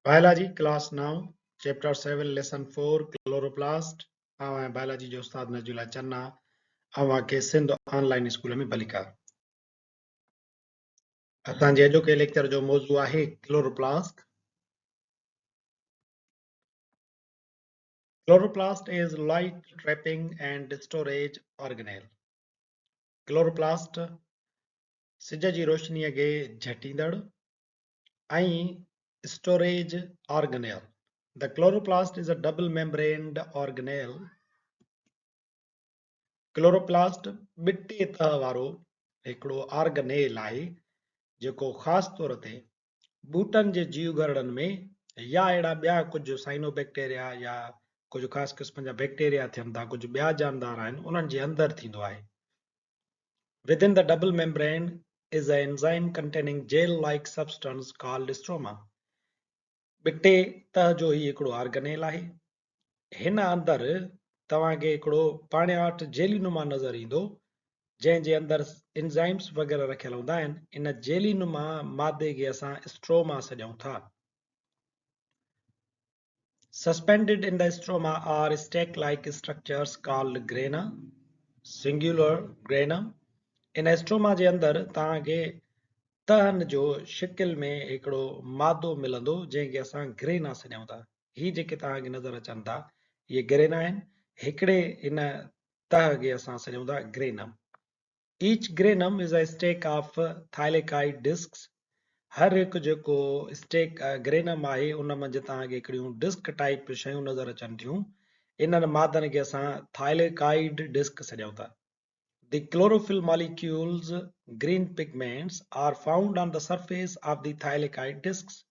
Biology class now, chapter 7, lesson 4, chloroplast. आवां biology जो उस्ताद नजूला चन्ना आवां के सिंध ऑनलाइन स्कूल में भलिका असांजे अॼोके लेक्चर जो मौज़ू आहे chloroplast. Chloroplast is light trapping and storage organelle. Chloroplast सिज जी रोशनीअ खे झटींदड़ ऐं storage organelle. The chloroplast is a double membraned organelle. Chloroplast ॿिटे तह वारो हिकिड़ो ऑर्गेनेल आहे जेको ख़ासि तौर ते ॿूटनि जे जीव घरड़नि में या अहिड़ा ॿिया कुझु साइनोबैक्टीरिया या कुझु ख़ासि क़िस्म जा बैक्टीरिया थियनि था कुझु ॿिया जानदार आहिनि उन्हनि जे अंदरि थींदो आहे Within the double membrane is an enzyme containing gel-like substance called stroma. ॿिटे तह जो ही हिकिड़ो ऑर्गेनेल आहे हिन अंदरि तव्हांखे हिकिड़ो पाणे वटि जेलीनुमा नज़र ईंदो जंहिंजे अंदरि एंजाइम्स वग़ैरह रखियल हूंदा आहिनि इन जेलीनुमा मादे खे असां स्ट्रोमा सॾूं था Suspended in the stroma are stake-like structures called grana, singular grana. इन स्ट्रोमा जे अंदरि तव्हांखे तहनि जो शिकिल में हिकिड़ो मादो मिलंदो जंहिंखे असां ग्रेना सॾूं था ही जेके तव्हांखे नज़र अचनि था इहे ग्रेना आहिनि हिकिड़े इन तह खे असां सॾूं था granum Each granum is a stake of thylakoid discs. हर हिकु जेको स्टेक ग्रेनम आहे उन मंझि तव्हांखे हिकिड़ियूं डिस्क टाइप शयूं नज़र अचनि थियूं इन्हनि मादनि खे असां थाइलेकाइड डिस्क सॾूं था The chlorophyll molecules, green pigments, are found on the surface of the thylakoid discs.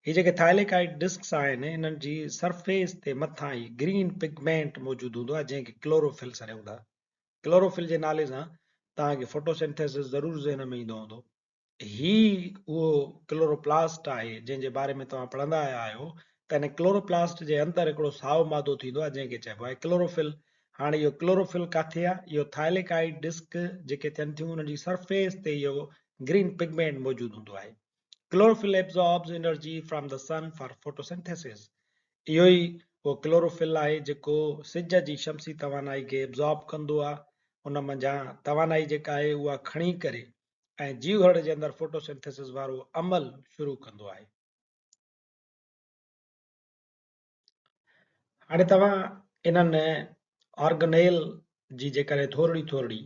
ही जेके थाइलेकाइड डिस्क्स आहिनि इन्हनि जी सरफेस ते मथां ई ग्रीन पिगमेंट मौजूदु हूंदो आहे जंहिंखे क्लोरोफिल सॾूं था क्लोरोफिल जे नाले सां तव्हांखे फोटोसिंथेसिस ज़रूर ज़हन में ईंदो हूंदो ही उहो क्लोरोप्लास्ट आहे जंहिंजे बारे में तव्हां पढ़ंदा आया आहियो त हिन क्लोरोप्लास्ट जे अंदरि हिकिड़ो साओ मादो थींदो आहे जंहिंखे चइबो आहे क्लोरोफिल हाणे इहो क्लोरोफिल किथे आहे इहो थाइलेकाइड डिस्क जेके थियनि थियूं उन्हनि जी सरफेस ते इहो ग्रीन पिगमेंट मौजूदु हूंदो आहे chlorophyll absorbs energy from the sun for photosynthesis इहो ई उहो क्लोरोफिल आहे जेको सिज जी शमसी तवानाई खे एब्जॉर्ब कंदो आहे उन मंझां तवानाई जेका आहे उहा खणी करे ऐं जीव घड़ जे अंदरि फोटोसिंथेसिस वारो अमल शुरू कंदो आहे हाणे तव्हां इन्हनि ऑर्गेनेल जी जेकॾहिं थोरी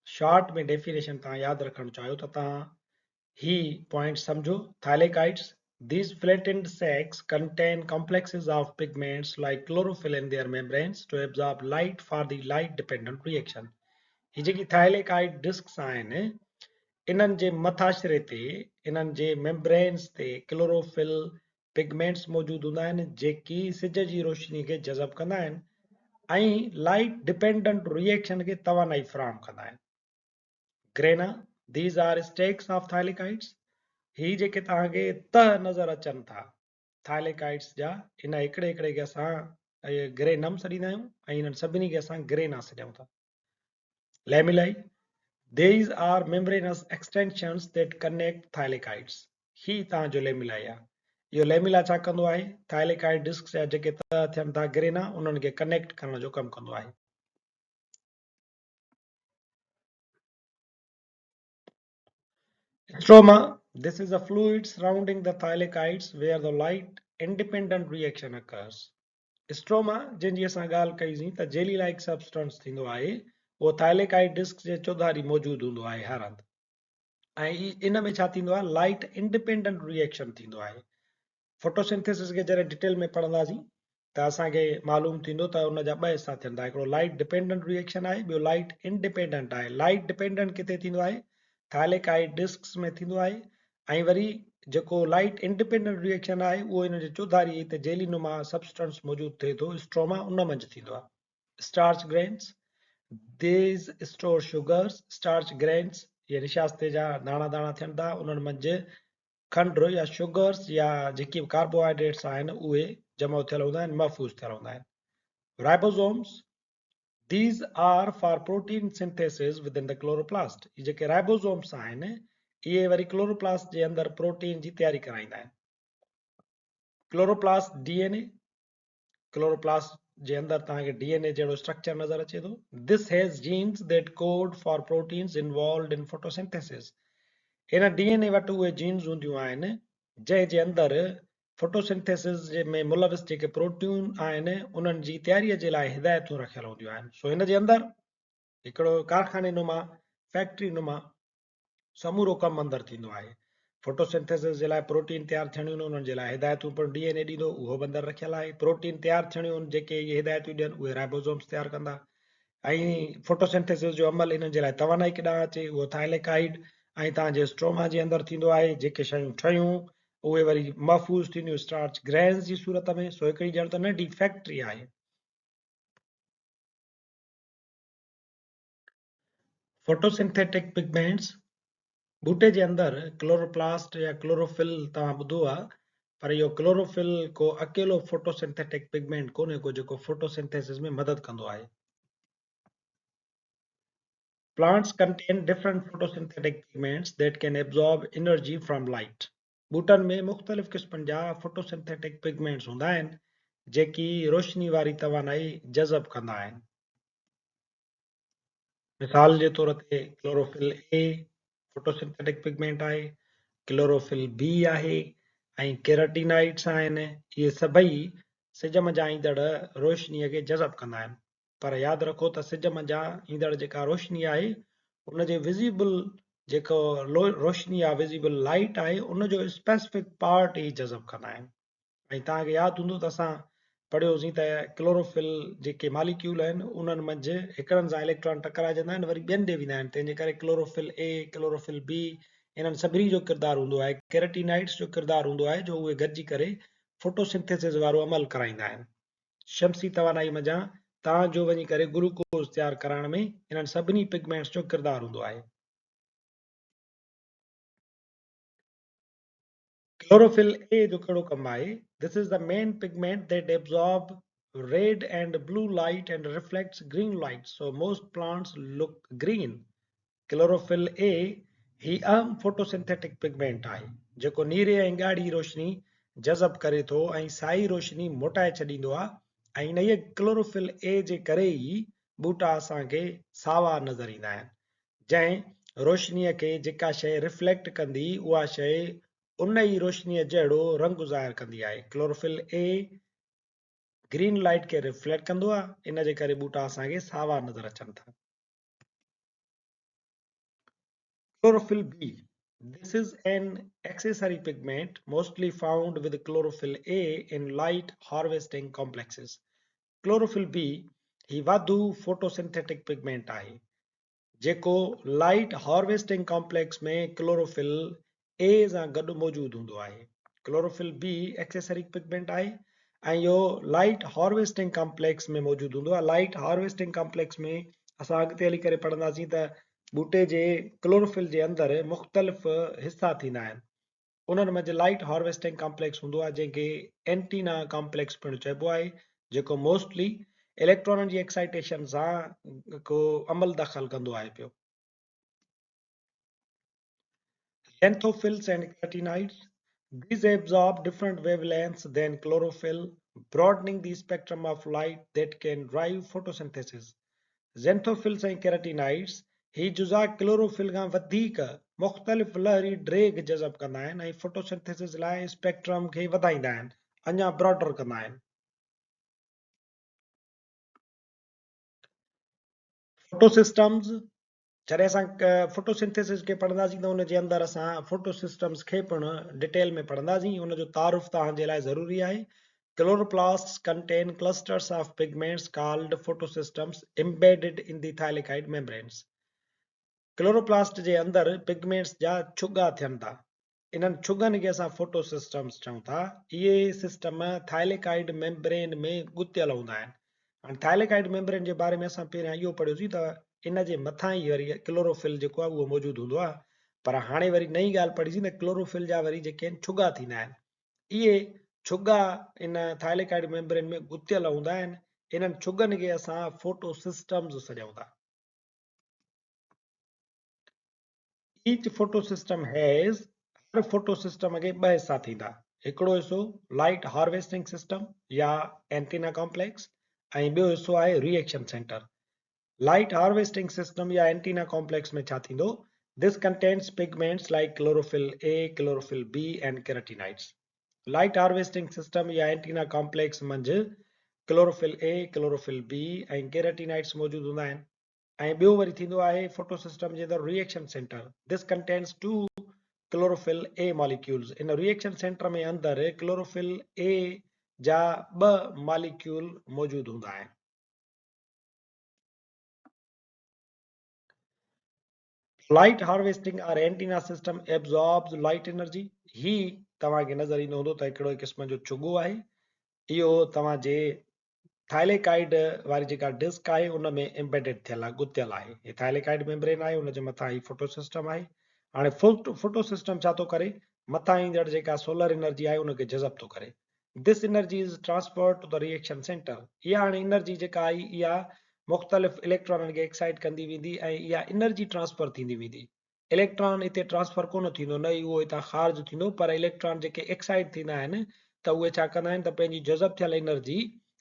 शॉर्ट में डेफिनेशन तव्हां यादि रखणु चाहियो त तव्हां ही पॉइंट सम्झो थाइलेकाइड्स These flattened sacs contain complexes of pigments like chlorophyll in their membranes to absorb light for the light-dependent reaction. ही जेकी थाइलेकाइड डिस्क्स आहिनि इन्हनि जे मथाशिरे ते इन्हनि जे मेम्ब्रेन्स ते क्लोरोफिल पिगमेंट्स मौजूदु हूंदा आहिनि जेकी सिज जी रोशनी खे जज़ब कंदा आहिनि ऐं लाइट डिपेंडेंट रिएक्शन खे तवानाई फराहम कंदा आहिनि grana these are stakes of thylakoids ही जेके तव्हांखे तह नज़र अचनि था थाइलेकाइड्स जा इन हिकिड़े हिकिड़े खे असां ग्रेनम सॾींदा आहियूं ऐं इन्हनि सभिनी खे असां ग्रेना सॾूं था लेमिलाई These are membranous extensions that connect thylakoids. ही तव्हांजो लेमिलाई आहे इहो लेमिला छा कंदो आहे थाइलेकाइड डिस्क जा जेके तह थियनि था ग्रेना उन्हनि खे कनेक्ट करण जो कमु कंदो आहे Stroma. This is a fluid surrounding the thylakoids where the light independent reaction occurs. Stroma जंहिंजी असां ॻाल्हि कईसीं त जेली लाइक सबस्टेंस थींदो आहे उहो थाइलेकाइड डिस्क जे चौधारी मौजूदु हूंदो आहे हर हंधि ऐं इन में छा थींदो आहे लाइट इंडिपेंडेंट रिएक्शन थींदो आहे फोटोसिंथेसिस खे जॾहिं डिटेल में पढ़ंदासीं त असांखे मालूम थींदो त उन जा ॿ हिसा थियनि था हिकिड़ो लाइट डिपेंडेंट रिएक्शन आहे ॿियो लाइट इंडिपेंडेंट आहे लाइट डिपेंडेंट किथे थींदो आहे थाइलेकाइड डिस्क्स में थींदो आहे ऐं वरी जेको लाइट इंडिपेंडेंट रिएक्शन आहे उहो इन जे चौधारी ते जेलीनुमा सबस्टेंस मौजूदु थिए थो स्ट्रोमा उन मंझि थींदो आहे starch grains These store sugars starch grains ये निशास्ते जा दाणा दाणा थियनि था उन्हनि मंझि खंड या शुगर्स या जेकी कार्बोहाइड्रेट्स आहिनि उहे जमा थियल हूंदा आहिनि महफ़ूज़ थियल हूंदा आहिनि ribosomes These are for protein synthesis within the chloroplast. ये जेके राइबोसोम्स आहिनि इहे वरी क्लोरोप्लास्ट जे अंदरि प्रोटीन जी तयारी कराईंदा आहिनि क्लोरोप्लास्ट डीएनए, क्लोरोप्लास्ट जे अंदर तव्हांखे डीएनए जहिड़ो स्ट्रक्चर नज़र अचे थो। This has genes that code for proteins involved in photosynthesis. हिन डीएनए वटि उहे जीन्स हूंदियूं आहिनि जंहिंजे अंदरि फोटोसिंथेसिस में मुलविस जेके प्रोटीन आहिनि उन्हनि जी तयारीअ जे लाइ हिदायतूं रखियल हूंदियूं आहिनि। सो हिन जे अंदरि हिकिड़ो कारखाने नुमा, फैक्ट्री नुमा समूरो कमु अंदरि थींदो आहे। फोटोसिंथेसिस जे लाइ प्रोटीन तयारु थियणियूं आहिनि, उन्हनि जे लाइ हिदायतूं पिणु डीएनए ॾींदो, उहो बि अंदरि रखियल आहे। प्रोटीन तयारु थियणियूं आहिनि जेके इहे हिदायतूं ॾियनि उहे राइबोसोम्स तयारु कंदा। ऐं फोटोसिंथेसिस जो अमल हिननि जे लाइ तवानाई केॾांहुं अचे उहो थाइलेकाइड ऐं तव्हांजे स्ट्रोमा जे अंदरि थींदो आहे। जेके शयूं ठहियूं उहे वरी महफ़ूज़ थींदियूं स्टार्च ग्रैन्स जी सूरत में। सो हिकिड़ी ॼण त नंढी फैक्ट्री आहे। फोटोसिंथेटिक पिगमेंट्स, बूटे जे अंदरि क्लोरोप्लास्ट या क्लोरोफिल तव्हां ॿुधो आहे, पर इहो क्लोरोफिल को अकेलो फोटोसिंथेटिक पिगमेंट कोन्हे को जेको फोटोसिंथेसिस में मदद कंदो आहे। Plants contain different photosynthetic pigments that can absorb energy from light. बूटनि में मुख़्तलिफ़ क़िस्मनि जा फोटोसिंथेटिक पिगमेंट्स हूंदा आहिनि जेकी रोशनी वारी तवानाई जज़ब कंदा आहिनि। मिसाल जे तौर ते क्लोरोफिल ए फोटोसिंथेटिक पिगमेंट आहे, क्लोरोफिल बी आहे ऐं केराटिनाइड्स आहिनि। इहे सभई सिज मंझां ईंदड़ रोशनीअ खे जज़ब कंदा आहिनि। पर यादि रखो त सिज मंझां ईंदड़ जेका रोशनी आहे उनजे विज़िबल जेको रोशनी आहे, विज़िबल लाइट आहे, उनजो स्पेसिफिक पार्ट ई जज़ब कंदा आहिनि। ऐं तव्हांखे यादि हूंदो त असां पढ़ियोसीं त क्लोरोफिल जेके मालिक्यूल आहिनि उन्हनि मंझि हिकिड़नि सां इलेक्ट्रॉन टकराइजंदा आहिनि, वरी ॿियनि ॾे वेंदा आहिनि। तंहिंजे करे क्लोरोफिल ए, क्लोरोफिल बी, इन्हनि सभिनी जो किरदारु हूंदो आहे। केराटिनाइड्स जो किरदारु हूंदो आहे जो उहे गॾिजी करे फोटोसिंथेसिस वारो अमल कराईंदा आहिनि। शमसी तवानाई मंझां तव्हांजो वञी करे ग्लूकोज़ तयारु करण में इन्हनि सभिनी पिगमेंट्स जो किरदारु हूंदो आहे। क्लोरोफिल ए जो कहिड़ो कमु आहे? This is the main pigment that absorb red and blue light and reflects green light, so most plants look green. Chlorophyll A ही अहम फोटोसिंथेटिक पिगमेंट आहे जेको नीरे ऐं ॻाढ़ी रोशनी जज़ब करे थो ऐं साई रोशनी मोटाए छॾींदो आहे। ऐं इन क्लोरोफिल ए जे करे ई ॿूटा असांखे सावा नज़र ईंदा आहिनि। जंहिं रोशनीअ खे जेका शइ रिफ्लेक्ट कंदी उहा शइ उन ई रोशनीअ जहिड़ो रंग ज़ाहिर कंदी आहे। क्लोरोफिल ए ग्रीन लाइट खे रिफ्लेक्ट कंदो आहे, इन जे करे ॿूटा असांखे सावा नज़र अचनि था। Chlorophyll B. This is an accessory pigment mostly found with chlorophyll A in light harvesting complexes. Chlorophyll B ही वाधू फोटोसिंथेटिक पिगमेंट आहे जेको लाइट हार्वेस्टिंग कॉम्प्लेक्स में क्लोरोफिल ए सां गॾु मौजूदु हूंदो आहे। क्लोरोफिल बी एक्सेसरिक पिगमेंट आहे ऐं इहो लाइट हार्वेस्टिंग कॉम्प्लेक्स में मौजूदु हूंदो आहे। लाइट हार्वेस्टिंग कॉम्प्लेक्स में असां अॻिते हली करे पढ़ंदासीं त बूटे जे क्लोरोफिल जे अंदरि मुख़्तलिफ़ हिसा थींदा आहिनि। उन्हनि मंझि लाइट हार्वेस्टिंग कॉम्प्लेक्स हूंदो आहे जंहिंखे एंटीना कॉम्प्लेक्स पिणु चइबो आहे, जेको मोस्टली इलेक्ट्रॉननि जी एक्साइटेशन सां को अमल दख़ल कंदो आहे पियो। Xanthophylls and keratinoids, these absorb different wavelengths than chlorophyll, broadening the spectrum of light that can drive photosynthesis. Xanthophylls ऐं keratinoids ही जुज़ा क्लोरोफिल खां वधीक मुख़्तलिफ़ लहरी ड्रेग जज़ब कंदा आहिनि ऐं फोटोसिंथेसिस लाइ स्पेक्ट्रम खे वधाईंदा आहिनि, अञा ब्रॉडर कंदा आहिनि। फोटोसिस्टम्स, जॾहिं असां फोटोसिंथेसिस खे पढ़ंदासीं त हुनजे अंदरि असां फोटोसिस्टम्स खे पिणु डिटेल में पढ़ंदासीं। हुनजो तारुफ़ तव्हांजे लाइ ज़रूरी आहे। Chloroplasts contain clusters of pigments called photosystems embedded in the thylakoid membranes. Chloroplast जे अंदरि पिगमेंट्स जा छुगा थियनि था। इन्हनि छुगनि खे असां फोटोसिस्टम्स चऊं था। इहे सिस्टम थाइलेकाइड मेम्ब्रेन में गुथियल हूंदा आहिनि। हाणे थाइलेकाइड मेम्ब्रेन जे बारे में असां पहिरियां इहो पढ़ियोसीं त इन जे मथां ई वरी क्लोरोफिल जेको आहे उहो मौजूदु हूंदो आहे। पर हाणे वरी नई ॻाल्हि पढ़ीसीं त क्लोरोफिल जा वरी जेके आहिनि छुगा थींदा आहिनि। इहे छुगा इन थाइलेकाइड मेम्ब्रेन में गुथियल हूंदा आहिनि। इन्हनि छुगनि खे असां फोटोसिस्टम्स सॾियूं था। Each photosystem has, हर फोटोसिस्टम खे ॿ हिसा थींदा। हिकिड़ो हिसो लाइट हार्वेस्टिंग सिस्टम या एंटीना कॉम्प्लेक्स ऐं ॿियो हिसो आहे reaction centre. Light harvesting system या एंटीना कॉम्प्लेक्स में छा थींदो? This contains pigments like chlorophyll A, chlorophyll B and carotenoids. Light harvesting system या एंटीना कॉम्प्लेक्स मंझि क्लोरोफिल ए, क्लोरोफिल बी ऐं केराटिनाइड्स मौजूद हूंदा आहिनि। ऐं ॿियो वरी थींदो आहे फोटो सिस्टम जे अंदरि reaction centre. This contains two chlorophyll A molecules. इन रिएक्शन सेंटर में अंदरि क्लोरोफिल ए जा 2 मॉलिक्यूल मौजूद हूंदा आहिनि। लाइट हार्वेस्टिंग और antenna system absorbs light energy. ही तव्हांखे नज़र ईंदो हूंदो त हिकिड़ो क़िस्म जो चुगो आहे। इहो तव्हांजे थाइलेकाइड वारी जेका डिस्क आहे उन में एम्बेडेड थियल आहे, गुथियल आहे। हे थाइलेकाइड मेम्ब्रेन आहे, उनजे मथां ही फोटो सिस्टम आहे। हाणे फोटो सिस्टम छा थो करे? मथां ईंदड़ जेका सोलर एनर्जी आहे उनखे जज़ब थो करे। This energy is transferred to the reaction centre. इहा हाणे एनर्जी जेका आई इहा मुख़्तलिफ़ इलेक्ट्रॉननि खे एक्साइट कंदी वेंदी ऐं इहा एनर्जी ट्रांसफर थींदी वेंदी। इलेक्ट्रॉन हिते ट्रांसफर कोन थींदो, न ई उहो हितां ख़ारिज थींदो, पर इलेक्ट्रॉन जेके एक्साइट थींदा आहिनि त उहे छा कंदा आहिनि त पंहिंजी जज़ब थियल एनर्जी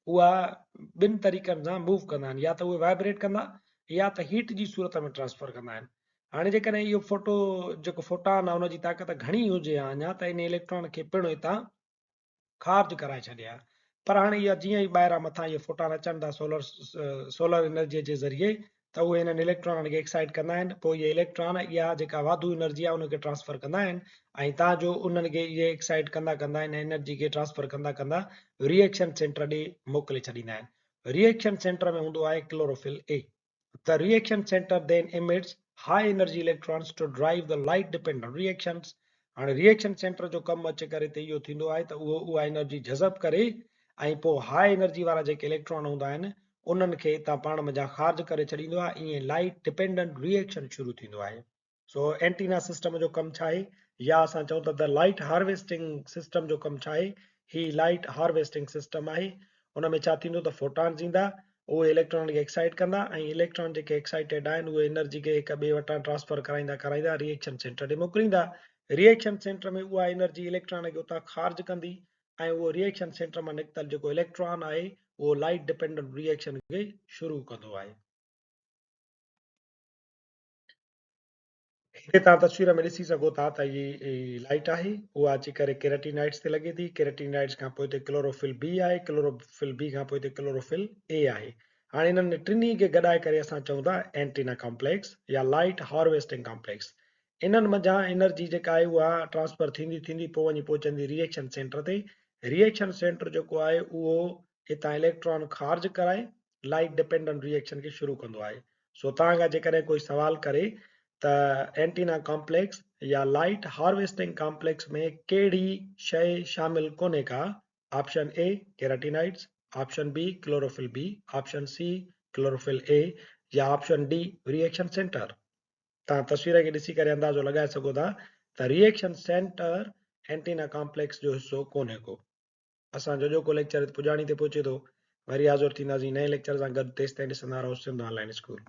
उहा 2 तरीक़नि सां मूव कंदा आहिनि, या त उहे वाइब्रेट कंदा या त हीट जी सूरत में ट्रांसफर कंदा आहिनि। हाणे जेकॾहिं इहो फोटो जेको फोटान आहे उनजी ताक़त घणी हुजे हा अञा त इन इलेक्ट्रॉन खे पिणु हितां ख़ारिज कराए छॾिया। पर हाणे इहा जीअं ई ॿाहिरां मथां इहे फोटान अचनि था सोलर एनर्जीअ जे ज़रिए त उहे हिननि इलेक्ट्रॉननि खे एक्साइट कंदा आहिनि। पोइ इहे इलेक्ट्रॉन इहा जेका वाधू एनर्जी आहे उनखे ट्रांसफर कंदा आहिनि ऐं तव्हांजो उन्हनि खे इहे एक्साइट कंदा कंदा हिन एनर्जी खे ट्रांसफर कंदा कंदा रिएक्शन सेंटर ॾे मोकिले छॾींदा आहिनि। रिएक्शन सेंटर में हूंदो आहे chlorophyll A. The reaction center then emits high energy electrons to drive the light dependent reactions. हाणे रिएक्शन सेंटर जो कमु अचे करे त इहो थींदो आहे त उहा एनर्जी जज़ब करे ऐं पोइ हाई एनर्जी वारा जेके इलेक्ट्रॉन हूंदा आहिनि उन्हनि खे हितां पाण मथां ख़ारिज करे छॾींदो आहे। ईअं लाइट डिपेंडेंट रिएक्शन शुरू थींदो आहे। सो एंटीना सिस्टम जो कमु छा आहे, या असां चऊं त द लाइट हार्वेस्टिंग सिस्टम जो कमु छा आहे? ही लाइट हार्वेस्टिंग सिस्टम आहे। उन में छा थींदो त फोटॉन्स ईंदा, उहे इलेक्ट्रॉन खे एक्साइट कंदा ऐं इलेक्ट्रॉन जेके एक्साइटेड आहिनि उहे एनर्जी खे हिक ॿिए वटां ट्रांसफर कराईंदा कराईंदा रिएक्शन सेंटर ॾे मोकिलींदा। रिएक्शन सेंटर में उहा एनर्जी इलेक्ट्रॉन खे उतां ख़ारिज कंदी ऐं उहो रिएक्शन सेंटर मां निकितल जेको इलेक्ट्रॉन आहे उहो लाइट डिपेंडेंट रिएक्शन खे शुरू कंदो आहे। हिते तव्हां तस्वीर में ॾिसी सघो था त इहा लाइट आहे, उहा अची करे केराटिनाइड्स ते लॻे थी। केराटिनाइड्स खां पोइ हिते क्लोरोफिल बी आहे, क्लोरोफिल बी खां पोइ हिते क्लोरोफिल ए आहे। हाणे इन्हनि टिनी खे गॾाए करे असां चऊं था एंटीना कॉम्प्लेक्स या लाइट हार्वेस्टिंग कॉम्प्लेक्स। इन्हनि मंझां एनर्जी जेका आहे उहा ट्रांसफर थींदी थींदी पोइ वञी पहुचंदी रिएक्शन सेंटर ते। रिएक्शन सेंटर जेको आहे उहो हितां इलेक्ट्रॉन ख़ारिज कराए लाइट डिपेंडेंट रिएक्शन खे शुरू कंदो आहे। सो तव्हां जेकॾहिं कोई सवाल करे त एंटीना कॉम्प्लेक्स या लाइट हार्वेस्टिंग कॉम्प्लेक्स में कहिड़ी शइ शामिल कोन्हे का? Option A carotenoids, option B chlorophyll B, option C chlorophyll A या ऑप्शन डी रिएक्शन सेंटर। तव्हां तस्वीर खे ॾिसी करे अंदाज़ो लॻाए सघो था त रिएक्शन सेंटर एंटीना कॉम्प्लेक्स जो हिसो कोन्हे को। असांजो जेको लेक्चर पुॼाणी ते पहुचे थो, वरी हाज़ुर थींदासीं नए लेक्चर सां गॾु। तेसिताईं ॾिसंदा रहो सिंध ऑनलाइन स्कूल।